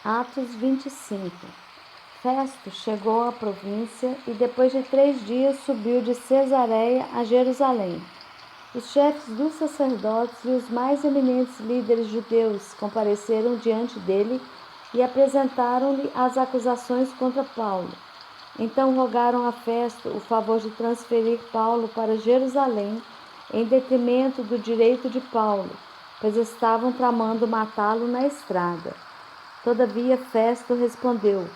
Atos 25. Festo chegou à província e depois de 3 dias subiu de Cesareia a Jerusalém. Os chefes dos sacerdotes e os mais eminentes líderes judeus compareceram diante dele e apresentaram-lhe as acusações contra Paulo. Então rogaram a Festo o favor de transferir Paulo para Jerusalém em detrimento do direito de Paulo, pois estavam tramando matá-lo na estrada. Todavia Festo respondeu: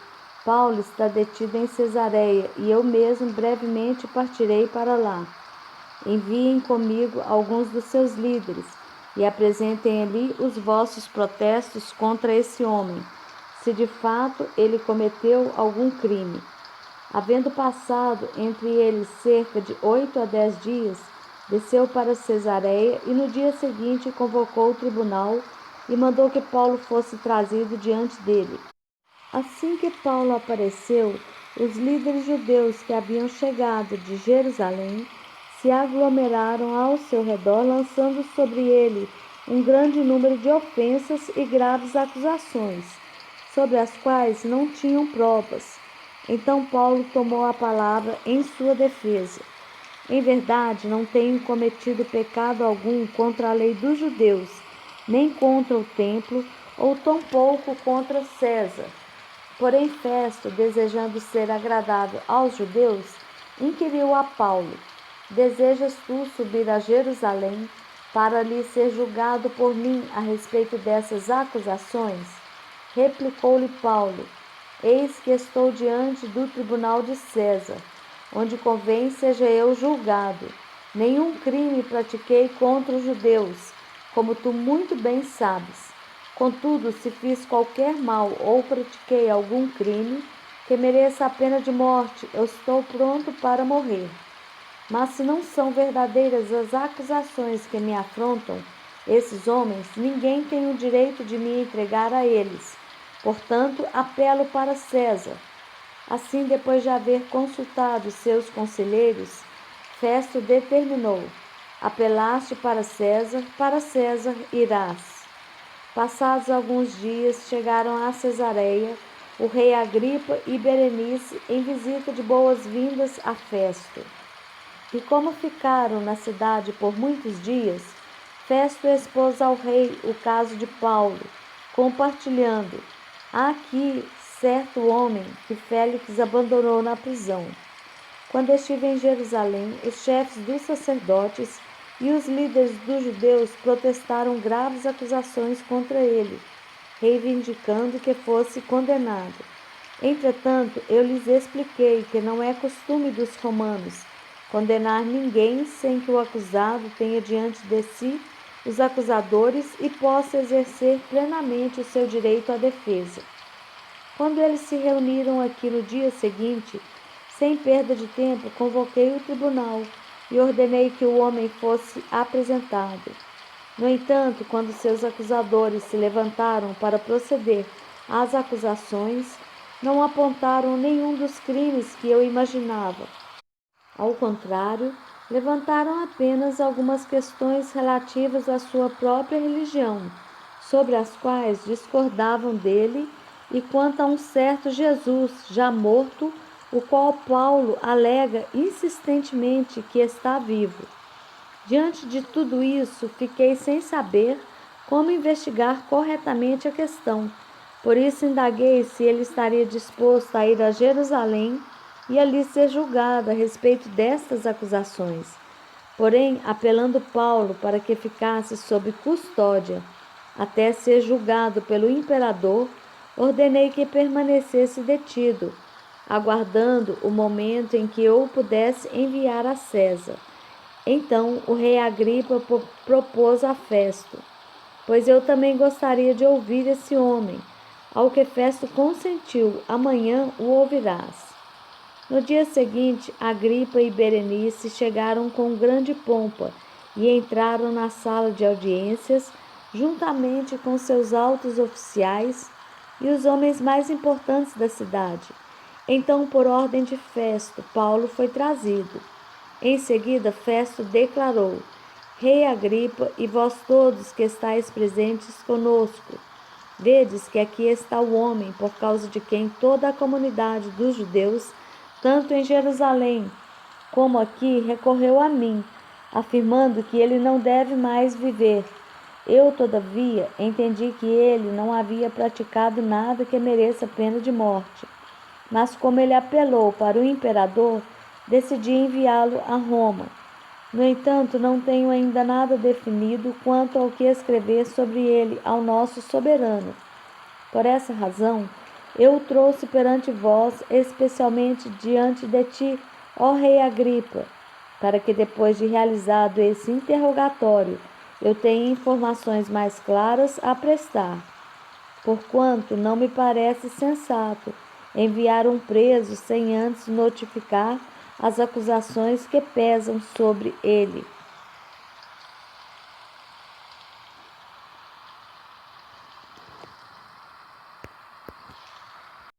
Paulo está detido em Cesareia e eu mesmo brevemente partirei para lá. Enviem comigo alguns dos seus líderes e apresentem ali os vossos protestos contra esse homem, se de fato ele cometeu algum crime. Havendo passado entre eles cerca de 8 a 10 dias, desceu para Cesareia e no dia seguinte convocou o tribunal e mandou que Paulo fosse trazido diante dele. Assim que Paulo apareceu, os líderes judeus que haviam chegado de Jerusalém se aglomeraram ao seu redor, lançando sobre ele um grande número de ofensas e graves acusações, sobre as quais não tinham provas. Então Paulo tomou a palavra em sua defesa. Em verdade, não tenho cometido pecado algum contra a lei dos judeus, nem contra o templo, ou tampouco contra César. Porém, Festo, desejando ser agradável aos judeus, inquiriu a Paulo: Desejas tu subir a Jerusalém para ali ser julgado por mim a respeito dessas acusações? Replicou-lhe Paulo: Eis que estou diante do tribunal de César, onde convém seja eu julgado. Nenhum crime pratiquei contra os judeus, como tu muito bem sabes. Contudo, se fiz qualquer mal ou pratiquei algum crime que mereça a pena de morte, eu estou pronto para morrer. Mas se não são verdadeiras as acusações que me afrontam, esses homens, ninguém tem o direito de me entregar a eles. Portanto, apelo para César. Assim, depois de haver consultado seus conselheiros, Festo determinou: apelaste para César irás. Passados alguns dias, chegaram a Cesareia o rei Agripa e Berenice em visita de boas-vindas a Festo. E como ficaram na cidade por muitos dias, Festo expôs ao rei o caso de Paulo, compartilhando: há aqui certo homem que Félix abandonou na prisão. Quando estive em Jerusalém, os chefes dos sacerdotes e os líderes dos judeus protestaram graves acusações contra ele, reivindicando que fosse condenado. Entretanto, eu lhes expliquei que não é costume dos romanos condenar ninguém sem que o acusado tenha diante de si os acusadores e possa exercer plenamente o seu direito à defesa. Quando eles se reuniram aqui no dia seguinte, sem perda de tempo, convoquei o tribunal e ordenei que o homem fosse apresentado. No entanto, quando seus acusadores se levantaram para proceder às acusações, não apontaram nenhum dos crimes que eu imaginava. Ao contrário, levantaram apenas algumas questões relativas à sua própria religião, sobre as quais discordavam dele, e quanto a um certo Jesus, já morto, o qual Paulo alega insistentemente que está vivo. Diante de tudo isso, fiquei sem saber como investigar corretamente a questão. Por isso indaguei se ele estaria disposto a ir a Jerusalém e ali ser julgado a respeito destas acusações. Porém, apelando Paulo para que ficasse sob custódia até ser julgado pelo imperador, ordenei que permanecesse detido, aguardando o momento em que eu o pudesse enviar a César. Então o rei Agripa propôs a Festo: pois eu também gostaria de ouvir esse homem. Ao que Festo consentiu: amanhã o ouvirás. No dia seguinte, Agripa e Berenice chegaram com grande pompa e entraram na sala de audiências, juntamente com seus altos oficiais e os homens mais importantes da cidade. Então, por ordem de Festo, Paulo foi trazido. Em seguida, Festo declarou: Rei Agripa e vós todos que estáis presentes conosco, Vedes que aqui está o homem, por causa de quem toda a comunidade dos judeus, tanto em Jerusalém como aqui, recorreu a mim, afirmando que ele não deve mais viver. Eu, todavia, entendi que ele não havia praticado nada que mereça pena de morte. Mas como ele apelou para o imperador, decidi enviá-lo a Roma. No entanto, não tenho ainda nada definido quanto ao que escrever sobre ele ao nosso soberano. Por essa razão, eu o trouxe perante vós, especialmente diante de ti, ó rei Agripa, para que depois de realizado esse interrogatório, eu tenha informações mais claras a prestar. Porquanto não me parece sensato enviar um preso sem antes notificar as acusações que pesam sobre ele.